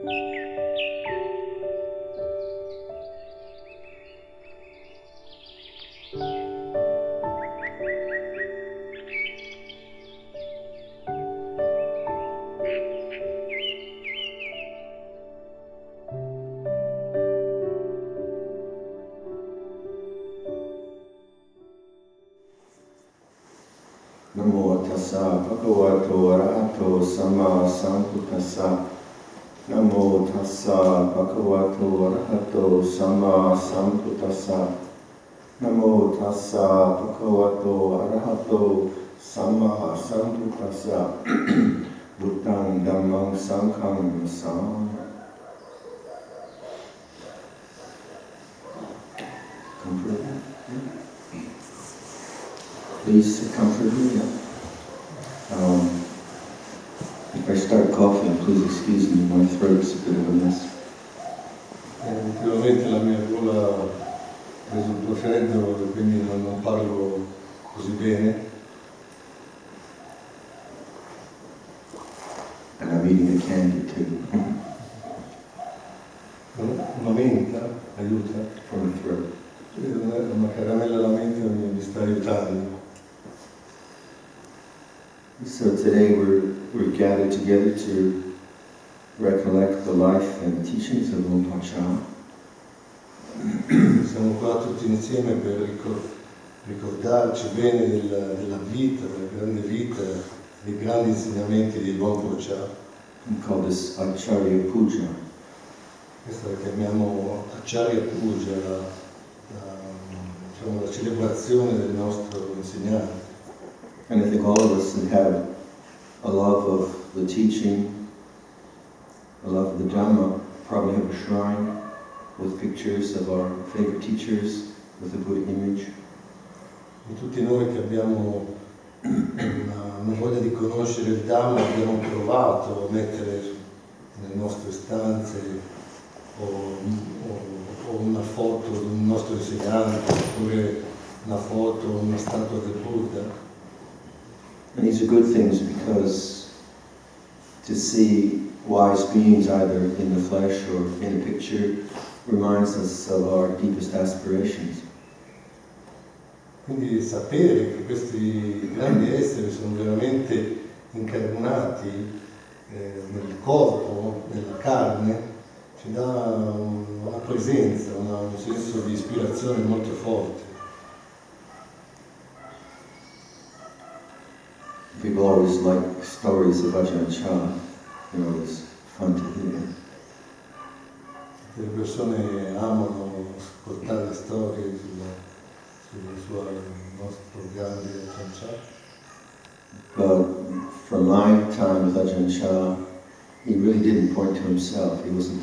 Namo tassa bhagavato arahato samma sambuddhassa. Namo tassa bhagavato arahato samma sambuddhassa. Namo tassa bhagavato arahato samma sambuddhassa. Buddhang dhammang sanghang nassami. Please comfortably. If I start coughing, please excuse me, my throat's a bit of a mess. Ultimamente la mia gola ha preso un po' freddo e quindi non parlo così bene. And I'm eating a candy too. Una menta aiuta? From the throat. Una caramella alla menta mi sta aiutando. So today we're gathered together to recollect the life and teachings of Rinpoche. Siamo qua tutti insieme per ricordarci bene della vita, della grande vita, dei grandi insegnamenti di Rinpoche. We call this Acharya Puja. Questa la chiamiamo Acharya Puja, la celebrazione del nostro insegnante. And I think all of us that have a love of the teaching, a love of the Dhamma, probably have a shrine with pictures of our favorite teachers, with the Buddha image. E tutti noi che abbiamo una voglia di conoscere il Dhamma abbiamo provato a mettere nelle nostre stanze o una foto di un nostro insegnante oppure una foto, una statua del Buddha. And these are good things because to see wise beings either in the flesh or in a picture reminds us of our deepest aspirations. Quindi sapere che questi grandi esseri sono veramente incarnati nel corpo, nella carne, ci dà una presenza, un senso di ispirazione molto forte. People always like stories of Ajahn Chah, it's fun to hear. Le persone amano ascoltare storie sul nostro grande Ajahn Chah. But from my time with Ajahn Chah, he really didn't point to himself. He wasn't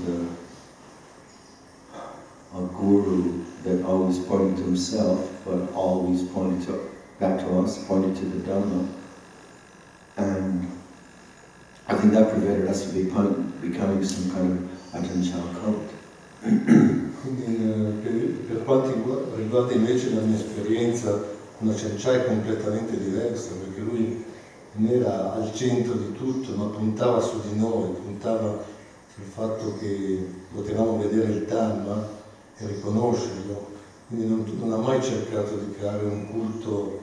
a guru that always pointed to himself, but always pointed back to us, pointed to the Dhamma. And I think that prevented us from becoming some kind of Ajahn Chah cult. Quindi per quanto riguarda invece la mia esperienza, una Ajahn Chah è completamente diversa, perché lui non era al centro di tutto, ma puntava su di noi, puntava sul fatto che potevamo vedere il Dhamma e riconoscerlo, quindi non ha mai cercato di creare un culto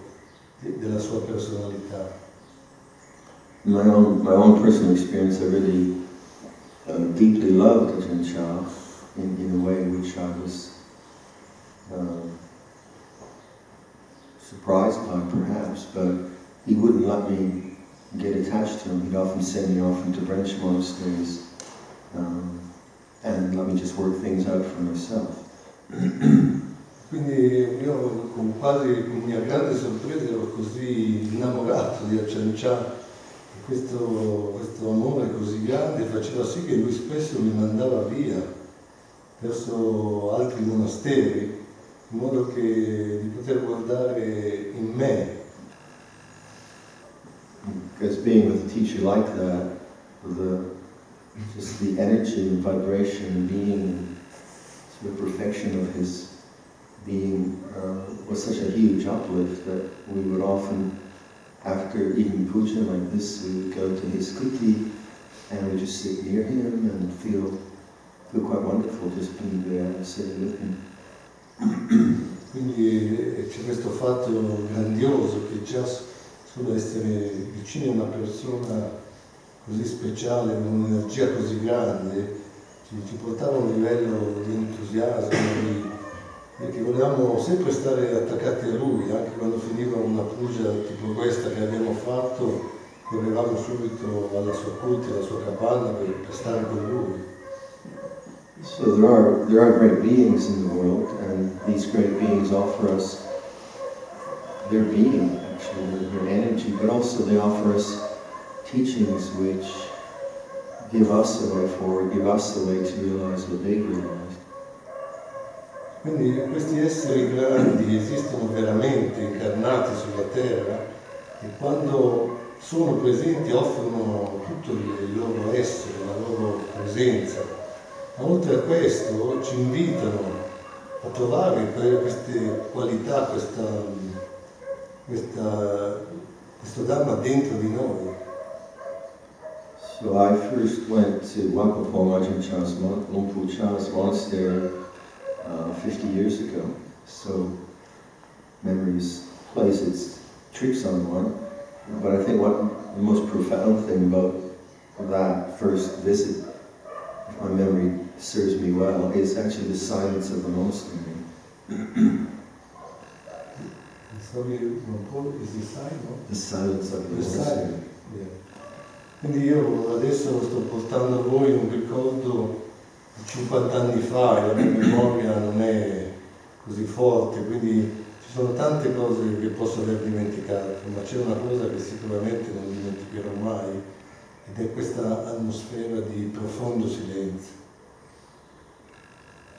della sua personalità. My own personal experience, I really deeply loved Ajahn Chah in a way in which I was surprised by, perhaps, but he wouldn't let me get attached to him. He'd often send me off into branch monasteries and let me just work things out for myself. Quindi io con mia grande sorpresa ero così innamorato di Ajahn Chah. Questo amore così grande faceva sì che lui spesso mi mandava via verso altri monasteri, in modo che di poter guardare in me. Because being with a teacher like that, just the energy and vibration and being and sort of perfection of his being was such a huge uplift that we would often, after eating puja like this, we would go to his kuti and we just sit near him and feel quite wonderful just being there and sitting with him. Quindi c'è questo fatto grandioso che già solo essere vicini a una persona così speciale, con un'energia così grande, ci portava a un livello di entusiasmo, che volevamo sempre stare attaccati a lui, anche quando finiva una puja tipo questa che abbiamo fatto, correvamo subito alla sua cutia, alla sua cabana per stare con lui. So there are great beings in the world, and these great beings offer us their being, actually, their energy, but also they offer us teachings which give us a way forward, give us the way to realize what they realized. Quindi questi esseri grandi esistono veramente, incarnati sulla terra, e quando sono presenti offrono tutto il loro essere, la loro presenza. Ma oltre a questo ci invitano a trovare queste qualità, questo Dhamma dentro di noi. So I first went to Wakapong Ajahn Chah's Lumpur Chah's Monastery 50 years ago. So memories plays its tricks on one. But I think what the most profound thing about that first visit, if my memory serves me well, is actually the silence of the monastery. The silence of the monastery. Yeah. Quindi io adesso sto portando a voi un ricordo di 50 anni fa e la mia memoria non è così forte, quindi ci sono tante cose che posso aver dimenticato, ma c'è una cosa che sicuramente non dimenticherò mai, ed è questa atmosfera di profondo silenzio.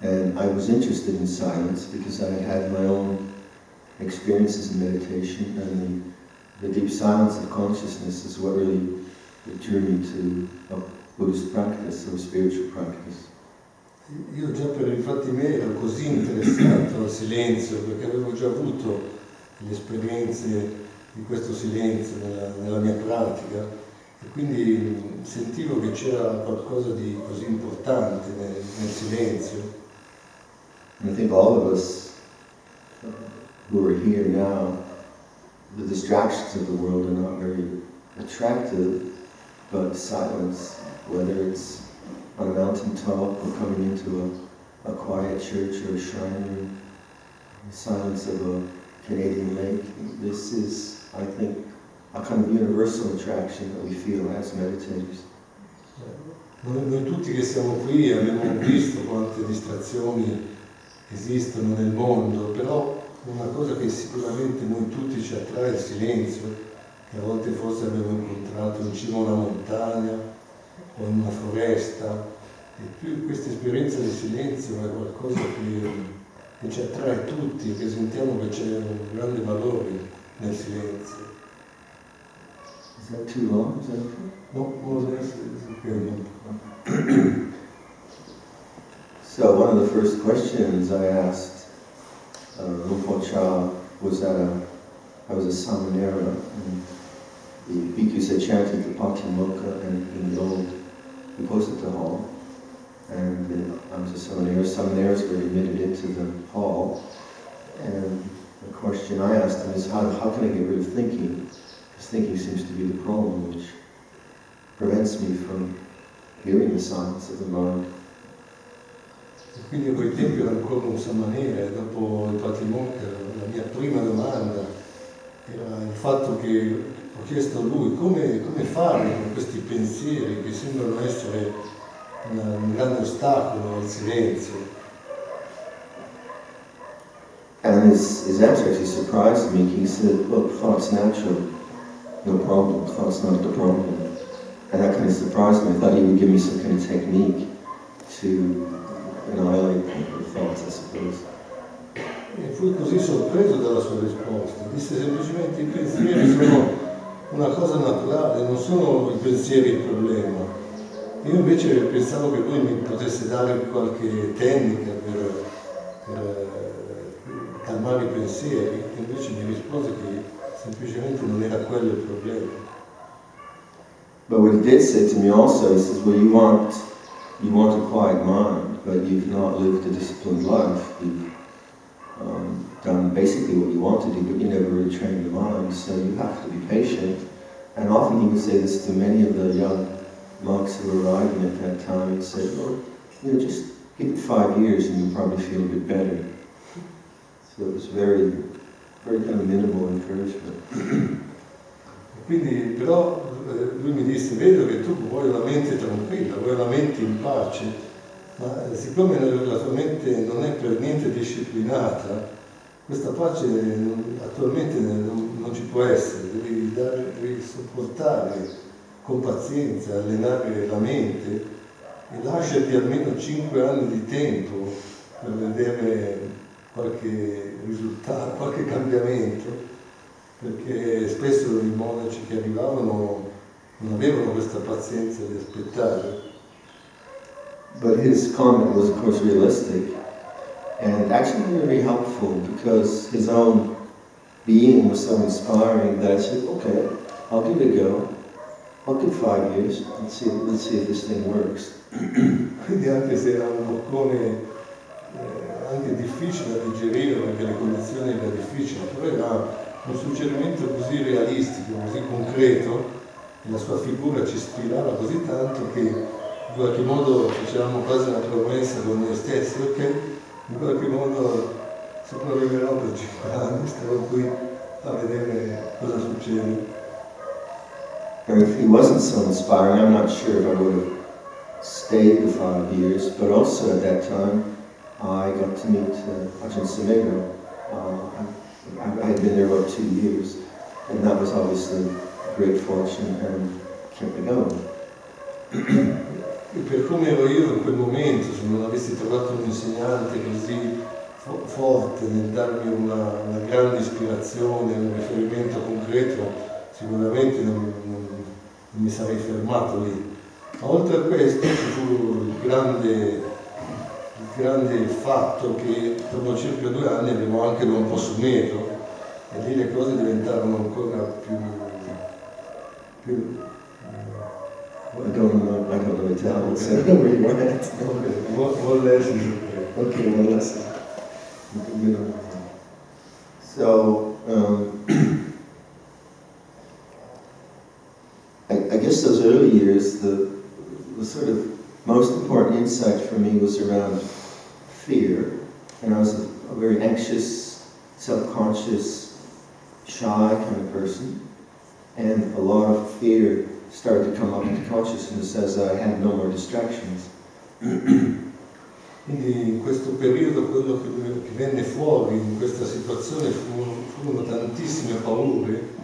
And I was interested in silence because I had my own experiences in meditation, and the deep silence of consciousness is what really drew me to a Buddhist practice, or spiritual practice. Io già per i fatti miei ero così interessato al silenzio, perché avevo già avuto le esperienze di questo silenzio nella mia pratica, e quindi sentivo che c'era qualcosa di così importante nel silenzio. And I think all of us who are here now, the distractions of the world are not very attractive, but silence, whether it's on a mountaintop or coming into a quiet church or a shrine, the silence of a Canadian lake, this is, I think, a kind of universal attraction that we feel as meditators. Noi tutti che siamo qui abbiamo visto quante distrazioni esistono nel mondo, però una cosa che sicuramente noi tutti ci attrae è il silenzio, che a volte forse abbiamo incontrato in cima a una montagna o in una foresta, e più questa esperienza di silenzio è qualcosa che ci attrae tutti, che sentiamo che c'è un grande valore nel silenzio. Is that too long? Is that No, So one of the first questions I asked Lumpur Cha was I was a samanera, and the bhikkhus had chanted the Patimokkha in the old Viposita hall, and I was a samanera. Samaneras were admitted into the hall, and the question I asked them is, how can I get rid of thinking? Because thinking seems to be the problem, which prevents me from hearing the silence of the mind. Quindi a quel tempo ero ancora un samanera, e dopo il Patimokkha la mia prima domanda era il fatto che ho chiesto a lui come fare con questi pensieri che sembrano essere un grande ostacolo al silenzio. And his answer actually surprised me. He said, look, thought's natural, no problem, thought's not the problem. And that kind of surprised me. I thought he would give me some kind of technique to annihilate the thoughts, I suppose. E fui così sorpreso dalla sua risposta. Disse semplicemente: i pensieri sono una cosa naturale, non sono i pensieri il problema. Io invece pensavo che lui mi potesse dare qualche tecnica per calmare i pensieri, e invece mi rispose che semplicemente non era quello il problema. But what he did say to me also, he says, well, you want a quiet mind, but you've not lived a disciplined life. You've done basically what you want to do, but you never really trained your mind, so you have to be patient. And often he would say this to many of the young monks who were arriving at that time. He'd say, well, just give it 5 years and you'll probably feel a bit better. So it was very, very kind of minimal encouragement. Quindi però lui mi disse, vedo che tu vuoi la mente tranquilla, vuoi la mente in pace, ma siccome la tua mente non è per niente disciplinata, questa pace attualmente non ci può essere, devi sopportare con pazienza, allenare la mente e lasciati almeno 5 anni di tempo per vedere qualche risultato, qualche cambiamento. Perché spesso i monaci che arrivavano non avevano questa pazienza di aspettare. But his comment was, of course, realistic and actually very helpful because his own being was so inspiring that I said, okay, I'll give it a go. I'll give 5 years. Let's see if this thing works. Quindi anche se era un boccone anche difficile da digerire perché le condizioni erano difficili, però era un suggerimento così realistico, così concreto, e la sua figura ci ispirava così tanto che in qualche modo facevamo quasi una promessa con noi stessi, ok, in qualche modo sopravviverò per 5 anni, starò qui a vedere cosa succede. And if he wasn't so inspiring, I'm not sure if I would have stayed the 5 years, but also at that time I got to meet Ajahn Sumedho. I had been there about 2 years, and that was obviously a great fortune and kept me going. E per come ero io in quel momento, se non avessi trovato un insegnante così forte nel darmi una grande ispirazione, un riferimento concreto, sicuramente non mi sarei fermato lì. Ma oltre a questo ci fu il grande fatto che dopo circa 2 anni avevo anche un po' Sumedho e lì le cose diventarono ancora più I don't know Italian, so where you went. One lesson is okay. Okay, one lesson. So, I guess those early years, the sort of most important insight for me was around fear, and I was a very anxious, self-conscious, shy kind of person, and a lot of fear started to come up into consciousness as I had no more distractions. Quindi in questo periodo quello che venne fuori in questa situazione furono tantissime paure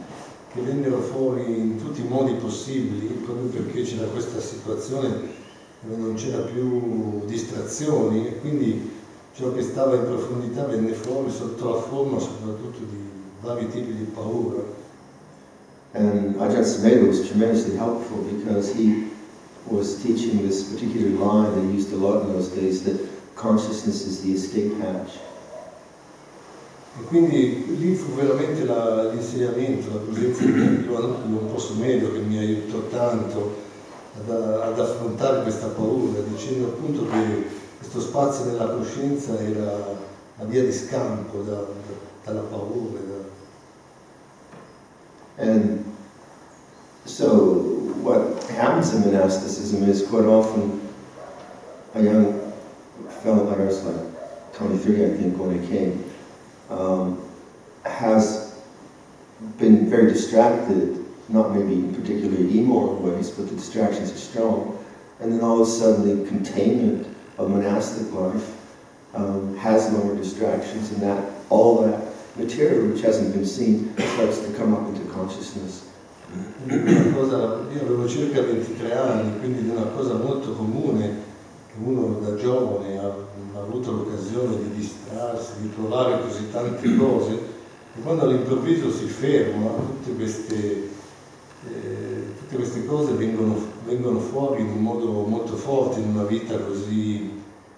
che vennero fuori in tutti i modi possibili, proprio perché c'era questa situazione dove non c'era più distrazioni e quindi ciò che stava in profondità venne fuori sotto la forma soprattutto di vari tipi di paura. And Ajahn Sumedho was tremendously helpful because he was teaching this particular line they used a lot in those days, that consciousness is the escape hatch. E quindi lì fu veramente l'insegnamento, la presenza di un po' Sumedho che mi aiutò tanto ad affrontare questa paura, dicendo appunto che questo spazio nella coscienza era la via di scampo dalla paura. And so what happens in monasticism is quite often a young fellow, like I was like 23 I think when I came, has been very distracted, not maybe in particularly immoral ways, but the distractions are strong, and then all of a sudden the containment of monastic life has no more distractions, and all that material which hasn't been seen starts to come up into consciousness. Io avevo circa 23 anni, quindi è una cosa molto comune che uno da giovane ha avuto l'occasione di distrarsi, di provare così tante cose, e quando all'improvviso si ferma, tutte queste cose vengono fuori in un modo molto forte, in una vita così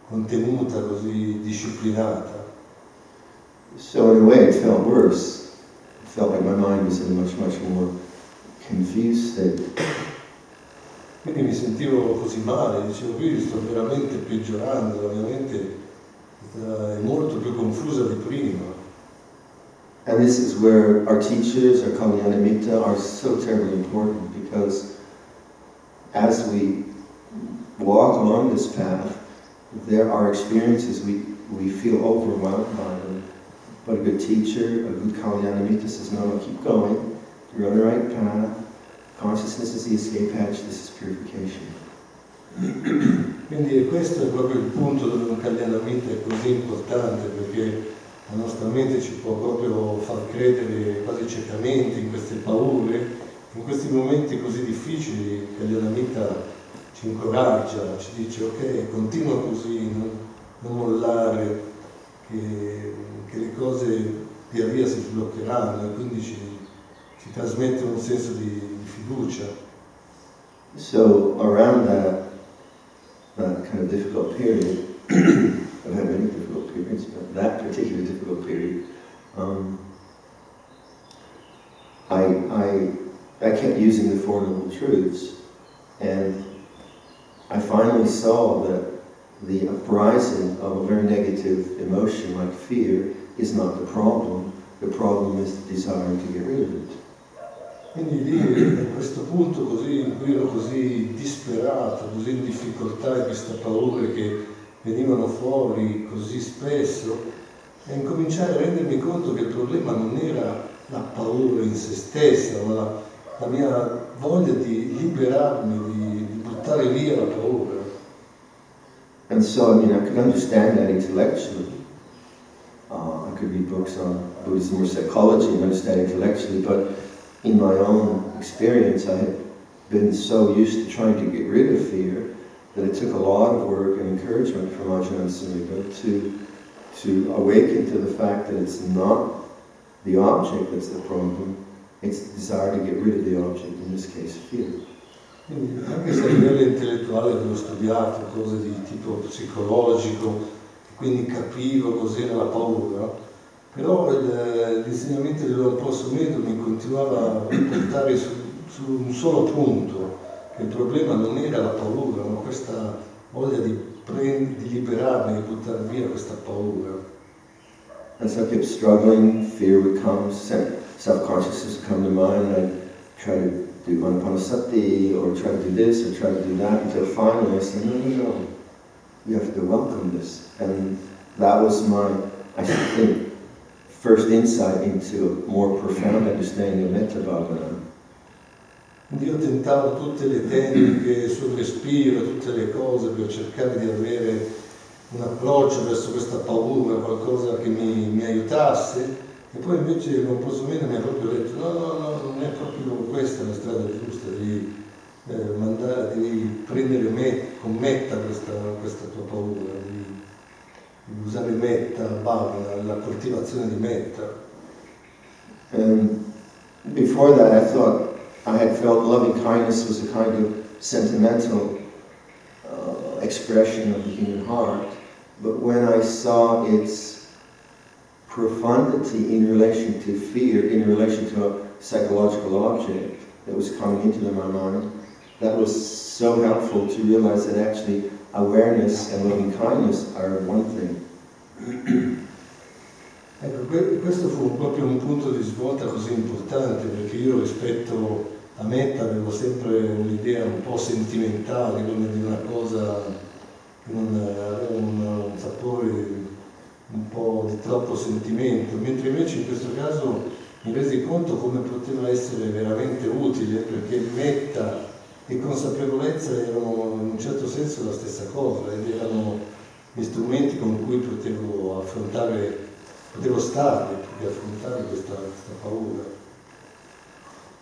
contenuta, così disciplinata. So in a way it felt worse. It felt like my mind was in a much more confused state. Quindi mi sentivo così male, dicevo qui sto veramente peggiorando, la mia mente è molto più confusa di prima. And this is where our teachers, our Kalyanamitta, are so terribly important, because as we walk along this path, there are experiences we feel overwhelmed by them. But a good teacher, a good Kalyanamitta says, no, keep going, you're on the right path, consciousness is the escape hatch, this is purification. Quindi questo è proprio il punto dove un Kalyanamitta è così importante, perché la nostra mente ci può proprio far credere quasi ciecamente in queste paure. In questi momenti così difficili il Kalyanamitta ci incoraggia, ci dice ok, continua così, non mollare, che le cose via via si sbloccheranno, e quindi ci trasmette un senso di fiducia. So around that kind of difficult period, I've had many difficult periods, but that particular difficult period, I kept using the Four Noble Truths, and I finally saw that the uprising of a very negative emotion like fear is not the problem is the desire to get rid of it. Quindi lì, a questo punto così, in cui ero così disperato, così in difficoltà, e queste paure che venivano fuori così spesso, e incominciai a rendermi conto che il problema non era la paura in se stessa, ma la mia voglia di liberarmi, di buttare via la paura. And so, I could understand that intellectually. I could read books on Buddhism or psychology and understand intellectually, but in my own experience, I had been so used to trying to get rid of fear that it took a lot of work and encouragement from Ajahn Sumedho to awaken to the fact that it's not the object that's the problem, it's the desire to get rid of the object, in this case fear. Quindi, anche se a livello intellettuale avevo studiato cose di tipo psicologico, quindi capivo cos'era la paura, però l'insegnamento di Luang Sumedho mi continuava a portare su un solo punto, che il problema non era la paura, ma questa voglia di liberarmi, di buttare via questa paura. And so I kept struggling, fear would come, self-consciousness would come to mind, and I'd try to do Anapanasati, or try to do this, or try to do that, until finally I said, no, you have to welcome this. And that was my, I think, first insight into a more profound understanding of Metta Bhavana. Quindi io tentavo tutte le tecniche sul respiro, tutte le cose per cercare di avere un approccio verso questa paura, qualcosa che mi aiutasse, e poi invece Luang Sumedho mi ha proprio detto no, non è proprio questa la strada giusta, devi prendere con Metta questa tua paura, di usare Metta, Bhavana, la coltivazione di Metta. Before that I had felt loving kindness was a kind of sentimental expression of the human heart, but when I saw its profundity in relation to fear, in relation to a psychological object that was coming into my mind, that was so helpful to realize that actually awareness and loving kindness are one thing. Ecco, questo fu proprio un punto di svolta così importante, perché io rispetto a Metta avevo sempre un'idea un po' sentimentale, come di una cosa che non aveva un sapore un po' di troppo sentimento, mentre invece in questo caso mi resi conto come poteva essere veramente utile, perché Metta e consapevolezza erano in un certo senso la stessa cosa, ed erano gli strumenti con cui potevo stare, più che affrontare questa paura.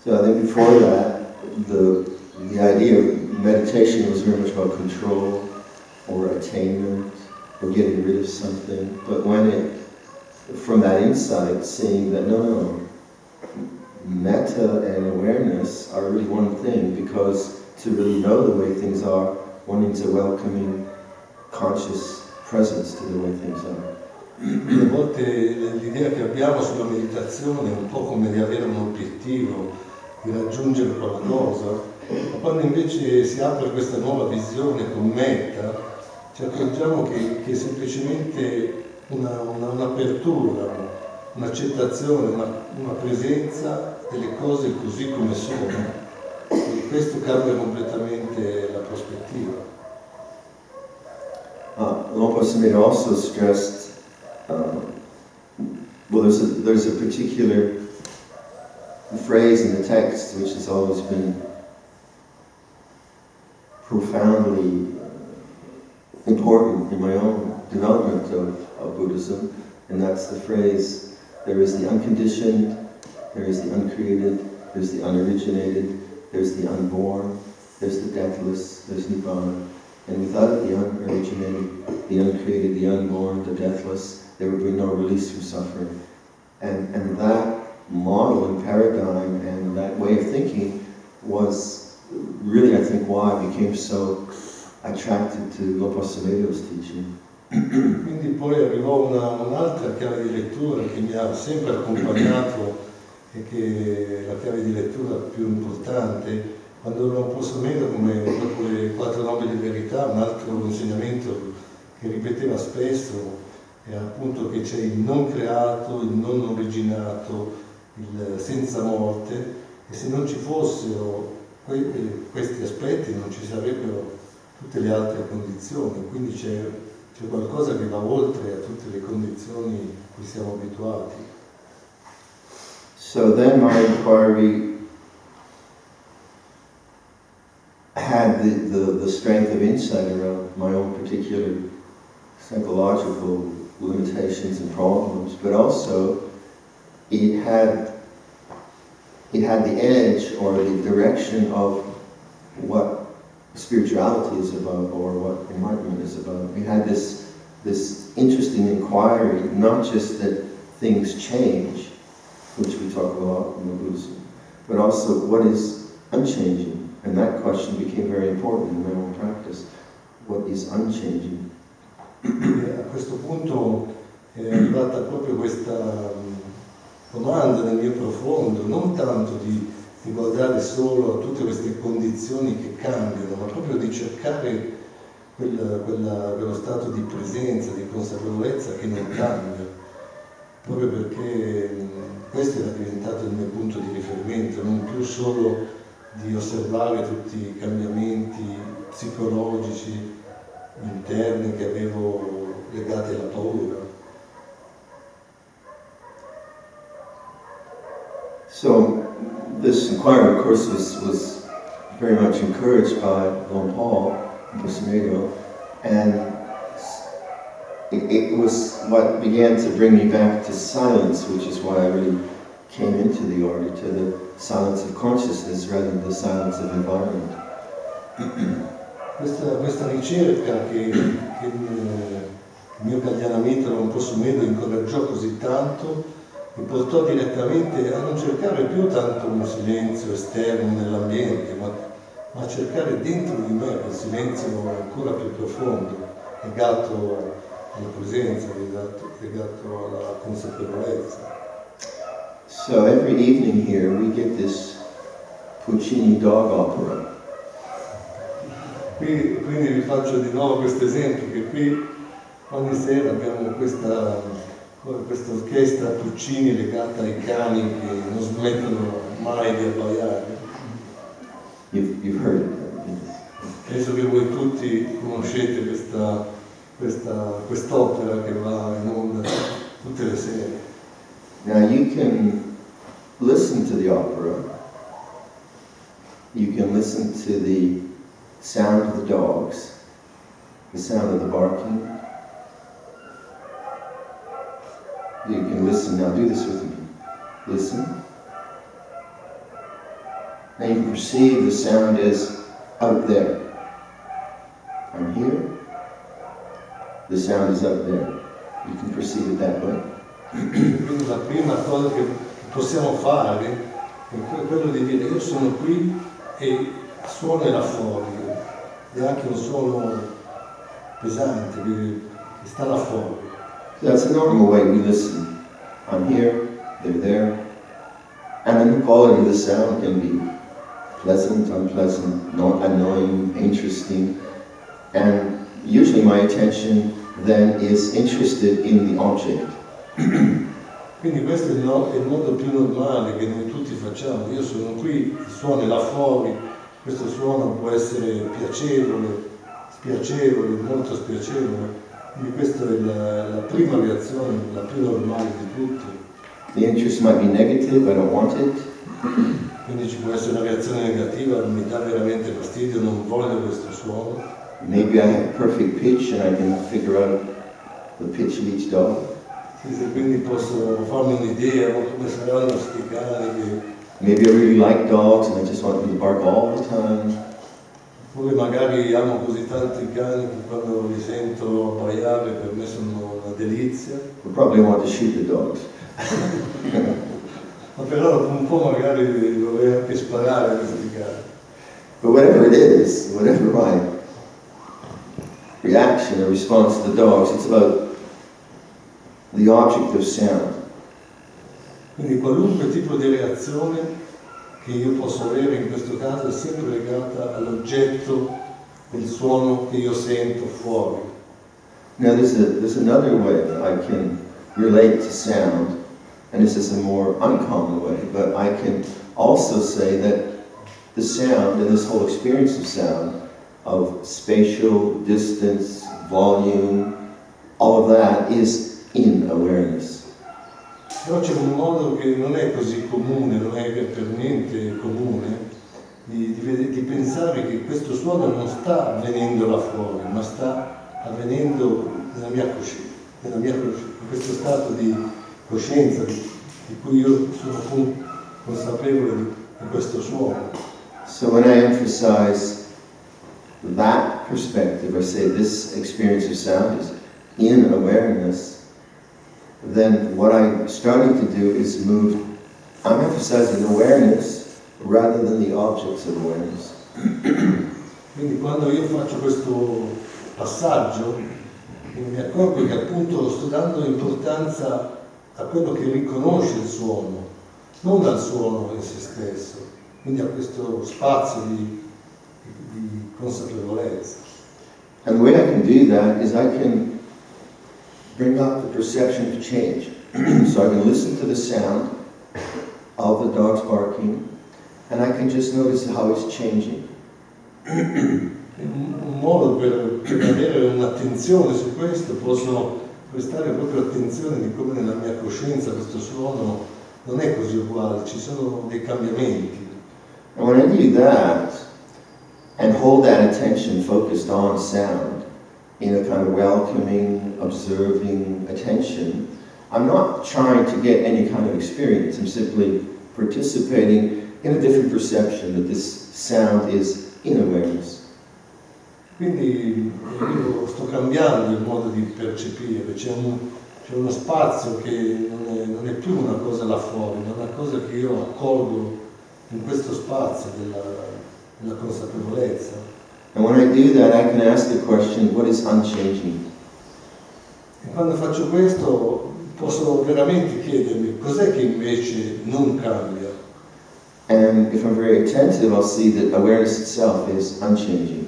So I think before that, the idea of meditation was very much about control or attainment or getting rid of something. But from that insight, seeing that no, metta and awareness are really one thing, because to really know the way things are, one needs a welcoming, conscious presence to the way things are. A volte l'idea che abbiamo sulla meditazione è un po' come di avere un obiettivo, di raggiungere qualcosa, Ma quando invece si apre questa nuova visione con metta, ci accorgiamo che è semplicemente un'apertura, un'accettazione, una presenza delle cose così come sono. E questo cambia completamente la prospettiva. Lompa Samita also stressed, there's a particular phrase in the text which has always been profoundly important in my own development of Buddhism, and that's the phrase, there is the unconditioned, there is the uncreated, there's the unoriginated, there's the unborn, there's the deathless, there's Nibbana. And without the unoriginated, the uncreated, the unborn, the deathless, there would be no release from suffering. And that model and paradigm and that way of thinking was really, I think, why I became so attracted to Lompa Samito's teaching. Quindi poi arrivò un'altra chiave di lettura che mi ha sempre accompagnato e che è la chiave di lettura più importante. Quando Lompa Samito, come dopo le 4 nomi di verità, un altro insegnamento che ripeteva spesso è appunto che c'è il non creato, il non originato, il senza morte, e se non ci fossero questi aspetti non ci sarebbero tutte le altre condizioni, quindi c'è qualcosa che va oltre a tutte le condizioni a cui siamo abituati. So then my inquiry had the strength of insight around my own particular psychological limitations and problems, but also it had the edge or the direction of what spirituality is about or what enlightenment is about. It had this interesting inquiry, not just that things change, which we talk a lot in the Buddhism, but also what is unchanging. And that question became very important in my own practice. What is unchanging? A questo punto è arrivata proprio questa domanda nel mio profondo, non tanto di guardare solo a tutte queste condizioni che cambiano, ma proprio di cercare quello stato di presenza, di consapevolezza che non cambia, proprio perché questo era diventato il mio punto di riferimento, non più solo di osservare tutti i cambiamenti psicologici interni che avevo legati alla paura. So this inquiry, of course, was very much encouraged by Lompa Samito, and it was what began to bring me back to silence, which is why I really came into the order, to the silence of consciousness rather than the silence of environment. Questa ricerca che il mio Gaglianamitra Lompa Samito incoraggiò così tanto mi portò direttamente a non cercare più tanto un silenzio esterno nell'ambiente, ma a cercare dentro di me quel silenzio ancora più profondo, legato alla presenza, legato alla consapevolezza. So every evening here we get this Puccini dog opera. Quindi vi faccio di nuovo questo esempio, che qui ogni sera abbiamo questa orchestra Puccini legata ai cani che non smettono mai di abbaiare. You've heard it. Penso che voi tutti conoscete quest'opera che va in onda tutte le sere. Now you can listen to the opera, you can listen to the sound of the dogs, the sound of the barking. You can listen, now do this with me. Listen. Now you can perceive the sound is out there. I'm here, the sound is out there. You can perceive it that way. Quindi la prima cosa che possiamo fare è quello di dire io sono qui e il suono è là fuori, è anche un suono pesante che sta là fuori. That's a normal way we listen. I'm here, they're there. And then the quality of the sound can be pleasant, unpleasant, not annoying, interesting, and usually my attention then is interested in the object. Quindi questo è il modo più normale che noi tutti facciamo. Io sono qui, il suono è là fuori, questo suono può essere piacevole, spiacevole, molto spiacevole. Quindi questa è la prima reazione, la più normale di tutti. The interest might be negative, I don't want it. Quindi ci può essere una reazione negativa, mi dà veramente fastidio, non voglio questo suono. Maybe I have perfect pitch and I can figure out the pitch of each dog. Sì, quindi posso farmi un'idea come saranno questi cani che... Maybe I really like dogs and I just want them to bark all the time. Oppure magari amo così tanti cani che quando li sento abbaiare per me sono una delizia. I probably want to shoot the dogs. Ma però un po' magari dovrei anche sparare a questi cani. But whatever it is, whatever my reaction or response to the dogs, it's about the object of sound. Quindi qualunque tipo di reazione che io posso avere in questo caso è sempre legata all'oggetto del suono che io sento fuori. Now there's another way that I can relate to sound, and this is a more uncommon way, but I can also say that the sound and this whole experience of sound, of spatial, distance, volume, all of that is in awareness. Però c'è un modo che non è così comune, non è per niente comune, di pensare che questo suono non sta avvenendo là fuori, ma sta avvenendo nella mia coscienza, in questo stato di coscienza di cui io sono consapevole di questo suono. So when I emphasize that perspective, or say this experience of sound is in awareness, then what I'm starting to do is I'm emphasizing awareness rather than the objects of awareness. Quindi quando io faccio questo passaggio, mi accorgo che appunto sto dando importanza a quello che riconosce il suono, non al suono in se stesso, quindi a questo spazio di consapevolezza. And the way I can do that is I can bring up the perception of change. So I can listen to the sound of the dogs barking, and I can just notice how it's changing. Un modo per avere un'attenzione su questo, posso prestare proprio attenzione di come nella mia coscienza questo suono non è così uguale, ci sono dei cambiamenti. And when I do that, and hold that attention focused on sound, in a kind of welcoming, observing attention, I'm not trying to get any kind of experience. I'm simply participating in a different perception that this sound is in awareness. Quindi io sto cambiando il modo di percepire, c'è uno spazio che non è più una cosa là fuori, ma una cosa che io accolgo in questo spazio della consapevolezza. And when I do that, I can ask the question, what is unchanging? E quando faccio questo posso veramente chiedermi cos'è che invece non cambia. And if I'm very attentive, I'll see that awareness itself is unchanging.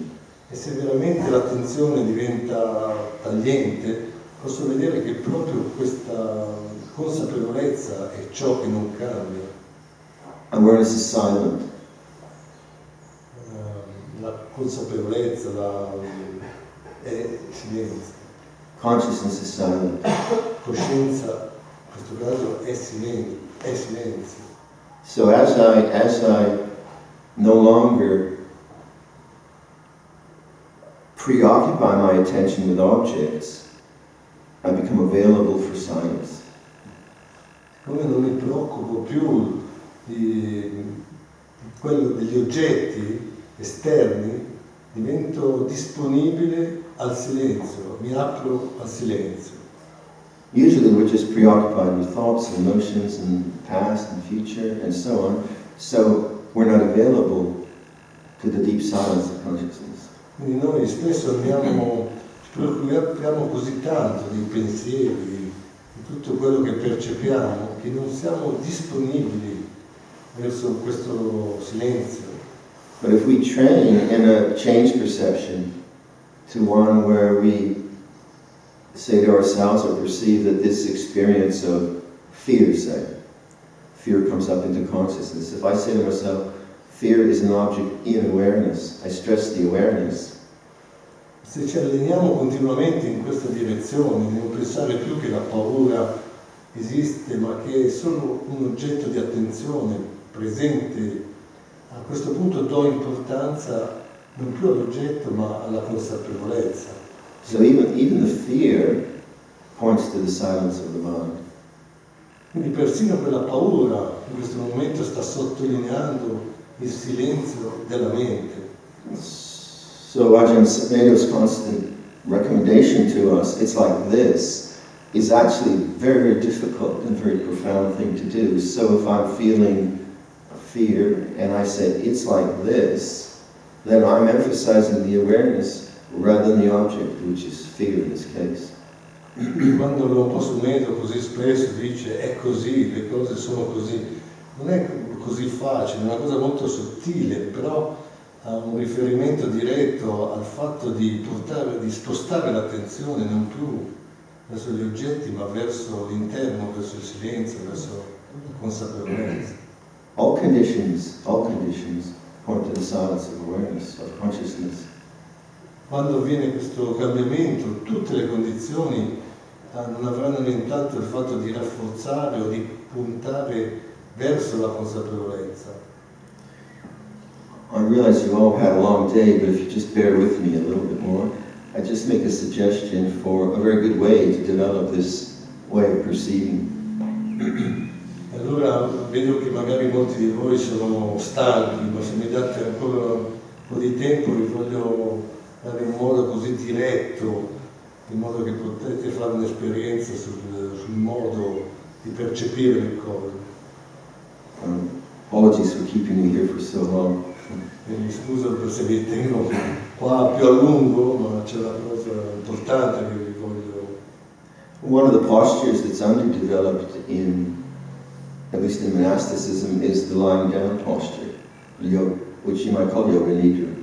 E se veramente l'attenzione diventa tagliente, posso vedere che proprio questa consapevolezza è ciò che non cambia. Awareness is silent. La consapevolezza è silenzio. Consciousness is silent. Coscienza, in questo caso, è silenzio. So as I no longer preoccupy my attention with objects, I become available for silence. Come non mi preoccupo più di quello degli oggetti esterni, divento disponibile al silenzio, mi apro al silenzio. Usually we're just preoccupied with thoughts and emotions and past and future and so on, so we're not available to the deep silence of consciousness. Quindi noi spesso ci preoccupiamo così tanto dei pensieri, di tutto quello che percepiamo, che non siamo disponibili verso questo silenzio. But if we train in a change perception to one where we say to ourselves or perceive that this experience of fear, say, fear comes up into consciousness. If I say to myself, fear is an object in awareness, I stress the awareness. Se ci alleniamo continuamente in questa direzione, di non pensare più che la paura esiste, ma che è solo un oggetto di attenzione presente, a questo punto do importanza non più all'oggetto ma alla consapevolezza. So even the fear points to the silence of the mind. Quindi persino quella paura in questo momento sta sottolineando il silenzio della mente. So Ajahn Sumedho's constant recommendation to us, it's like this, is actually a very, very difficult and very profound thing to do. So if I'm feeling fear and I say it's like this, then I'm emphasizing the awareness rather than the object, which is fear in this case. Quando l'Uomo Sumedho così spesso dice è così, le cose sono così, non è così facile, è una cosa molto sottile, però ha un riferimento diretto al fatto di spostare l'attenzione non più verso gli oggetti ma verso l'interno, verso il silenzio, verso la consapevolezza. All conditions point to the silence of awareness, of consciousness. Quando avviene questo cambiamento, tutte le condizioni non avranno nient'altro il fatto di rafforzare o di puntare verso la consapevolezza. I realize you all had a long day, but if you just bear with me a little bit more, I just make a suggestion for a very good way to develop this way of perceiving. Allora vedo che magari molti di voi sono stanchi, ma se mi date ancora un po' di tempo vi voglio dare un modo così diretto, in modo che potete fare un'esperienza sul modo di percepire le cose. Apologies for keeping you here for so long. E mi scuso se vi tengo qua più a lungo, ma c'è una cosa importante che vi voglio. One of the postures that's underdeveloped in, at least in monasticism, is the lying down posture, which you might call yoga nidra.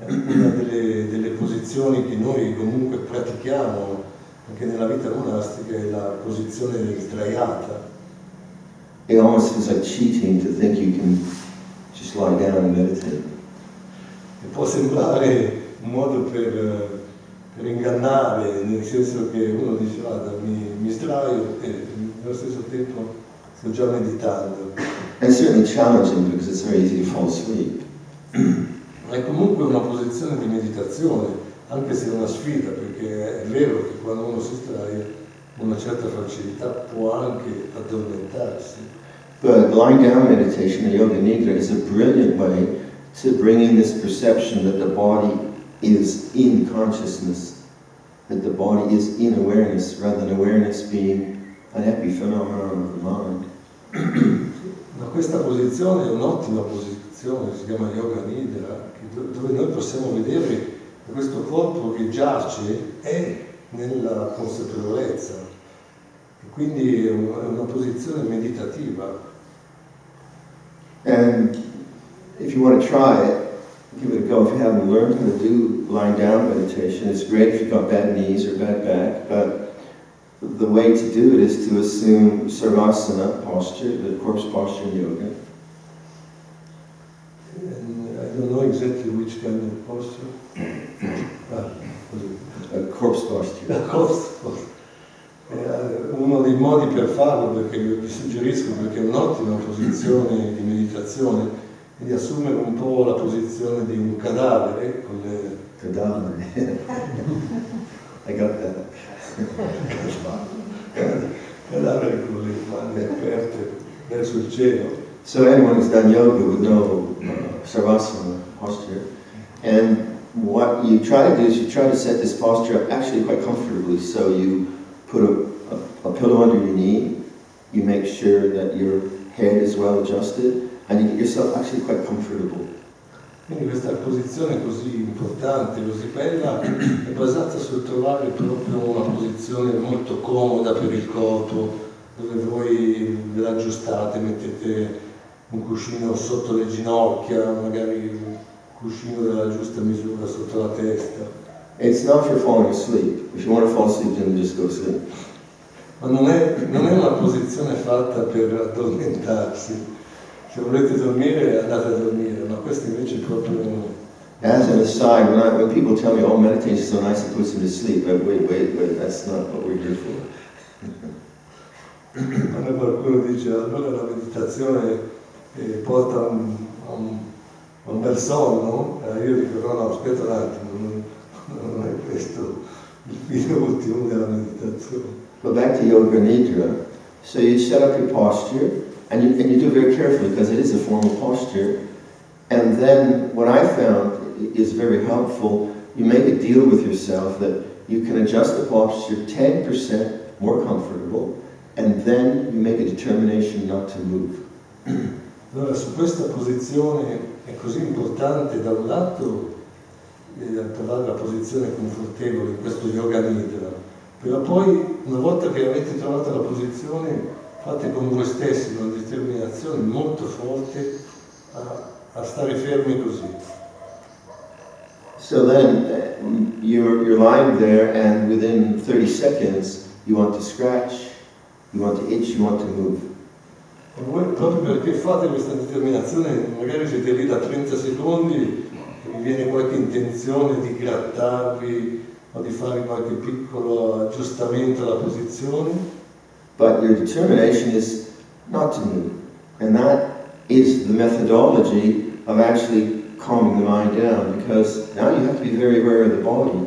Una delle posizioni che noi comunque pratichiamo anche nella vita monastica è la posizione sdraiata. It almost feels like cheating to think you can just lie down and meditate. E può sembrare un modo per ingannare, nel senso che uno dice guarda mi sdraio e nello stesso tempo sto già meditando. And certainly challenging because it's very easy to fall asleep. È comunque una posizione di meditazione, anche se è una sfida, perché è vero che quando uno si sdraia con una certa facilità può anche addormentarsi. But lying down meditation, the yoga nidra, is a brilliant way to bring in this perception that the body is in consciousness, that the body is in awareness, rather than awareness being an epiphenomenon of the mind. Ma questa posizione è un'ottima posizione, si chiama yoga nidra, dove noi possiamo vedere che questo corpo che giace è nella consapevolezza, e quindi è una posizione meditativa. And if you want to try it, give it a go. If you haven't learned how to do lying down meditation, it's great if you've got bad knees or bad back, but the way to do it is to assume Sarvasana posture, the corpse posture in yoga. And I don't know exactly which kind of posture. A corpse posture. La corpse posture. Uno dei modi per farlo, perché vi suggerisco, perché è un'ottima posizione di meditazione, è di assumere un po' la posizione di un cadavere con le... Cadavere. I got that. Cadavere con le mani aperte verso il cielo. So anyone who's done yoga would know Sarvasana posture. And what you try to do is you try to set this posture up actually quite comfortably. So you put a pillow under your knee, you make sure that your head is well adjusted, and you get yourself actually quite comfortable. Quindi questa posizione così importante, così bella, è basata sul trovare proprio una posizione molto comoda per il corpo, dove voi ve l'aggiustate, mettete un cuscino sotto le ginocchia, magari un cuscino della giusta misura sotto la testa. It's not for falling asleep. If you want to fall asleep, then just go to sleep. Ma non è una posizione fatta per addormentarsi. Se volete dormire, andate a dormire, ma questo invece è proprio... As an aside, when people tell me, oh, meditation is so nice, it puts them to sleep, wait, that's not what we're here for. Quando qualcuno dice, allora la meditazione porta a un bel sonno, io dico, no, aspetta un attimo, non è questo il fine ultimo della meditazione. Go back to Yoga Nidra. So you set up your posture, and you do it very carefully because it is a formal posture. And then what I found is very helpful, you make a deal with yourself that you can adjust the posture 10% more comfortable, and then you make a determination not to move. Allora, su questa posizione è così importante da un lato trovare la posizione confortevole in questo yoga nidra, però poi una volta che avete trovato la posizione fate con voi stessi una determinazione molto forte a stare fermi così. So then you're lying there, and within 30 seconds you want to scratch, you want to itch, you want to move. E voi, proprio perché fate questa determinazione, magari siete lì da 30 secondi e vi viene qualche intenzione di grattarvi o di fare qualche piccolo aggiustamento alla posizione. But your determination is not to move. And that is the methodology of actually calming the mind down, because now you have to be very aware of the body.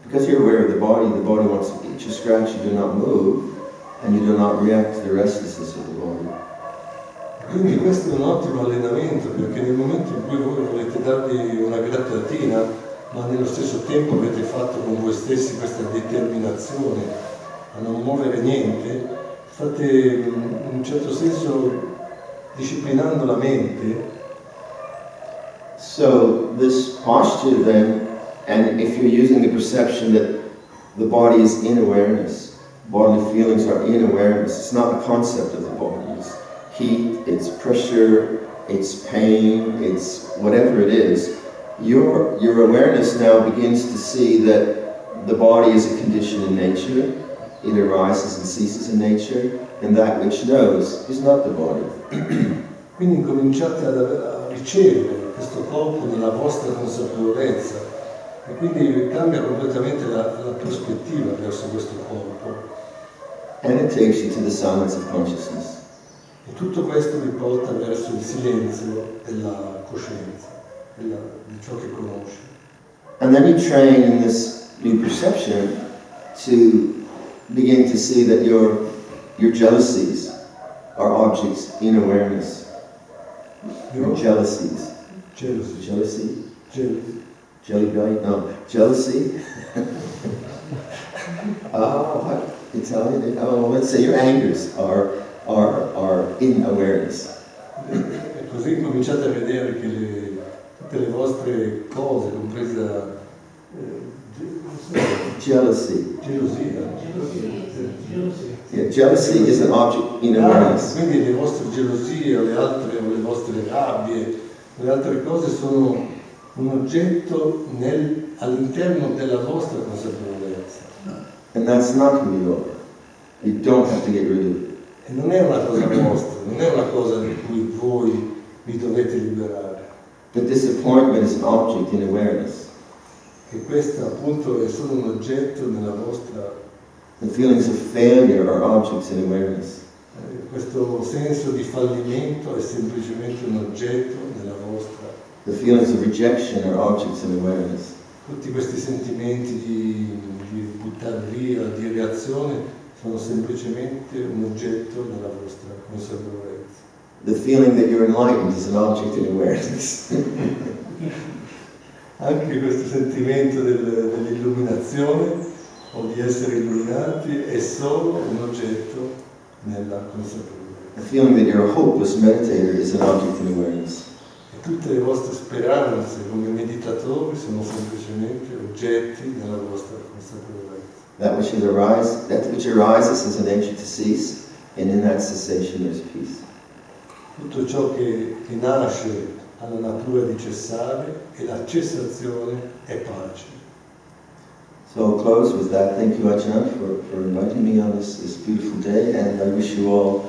Because you're aware of the body wants to itch or scratch, you do not move, and you do not react to the restlessness of the body. Quindi questo è un ottimo allenamento, perché nel momento in cui voi volete darvi una grattatina, ma nello stesso tempo avete fatto con voi stessi questa determinazione a non muovere niente, state in un certo senso disciplinando la mente. So this posture then, and if you're using the perception that the body is in awareness, bodily feelings are in awareness, it's not the concept of the body, it's heat, it's pressure, it's pain, it's whatever it is, your awareness now begins to see that the body is a condition in nature, it arises and ceases in nature, and that which knows is not the body. Quindi cominciate a ricevere questo corpo nella vostra consapevolezza e quindi cambia completamente la prospettiva verso questo corpo. And it takes you to the silence of consciousness. E tutto questo vi porta verso il silenzio della coscienza, di ciò che conosci. And then you train in this new perception to begin to see that your jealousies are objects in awareness. Your jealousies. Jealousy? Jelly belly? No. Jealousy? What? Italian? Oh, let's say your angers are in awareness. E così cominciate a vedere che tutte le vostre cose, compresa jealousy. Yeah, jealousy is an object in awareness. Quindi le vostre gelosie o le vostre rabbie, le altre cose sono un oggetto all'interno della vostra consapevolezza. And that's not who you are. You don't have to get rid of it. E non è una cosa vostra, non è una cosa di cui voi vi dovete liberare. But disappointment is an object in awareness. E questo appunto è solo un oggetto nella vostra... The feelings of failure are objects in awareness. Questo senso di fallimento è semplicemente un oggetto nella vostra... The feelings of rejection are objects in awareness. Tutti questi sentimenti di buttare via, di reazione, sono semplicemente un oggetto nella vostra consapevolezza. The feeling that you're enlightened is an object in awareness. Anche questo sentimento dell'illuminazione o di essere illuminati è solo un oggetto nella consapevolezza. The feeling that you're a hopeless meditator is an object in awareness. E tutte le vostre speranze come meditatori sono semplicemente oggetti nella vostra consapevolezza. That which arises is a nature to cease, and in that cessation there's peace. tutto ciò che nasce ha la natura di cessare e la cessazione è pace. So I'll close with that. Thank you, Ajahn, for inviting me on this beautiful day, and I wish you all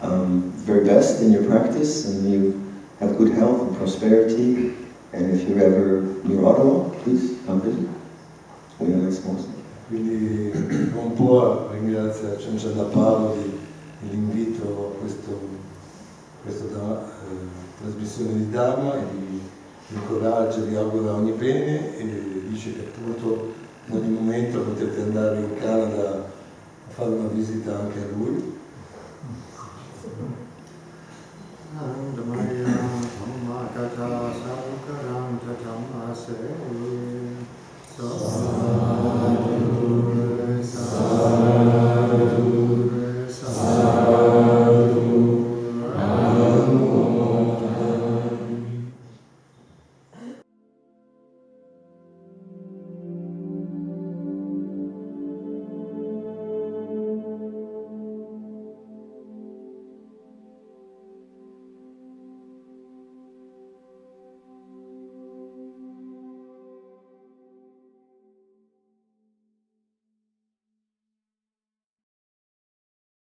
the very best in your practice, and you have good health and prosperity. And if you're ever near Ottawa, please come visit. We have a sponsor. Quindi un po' ringrazio Gianna Paolo dell'invito a questa trasmissione di Dhamma, e vi incoraggia, vi augura ogni bene, e dice che appunto in ogni momento potete andare in Canada a fare una visita anche a lui.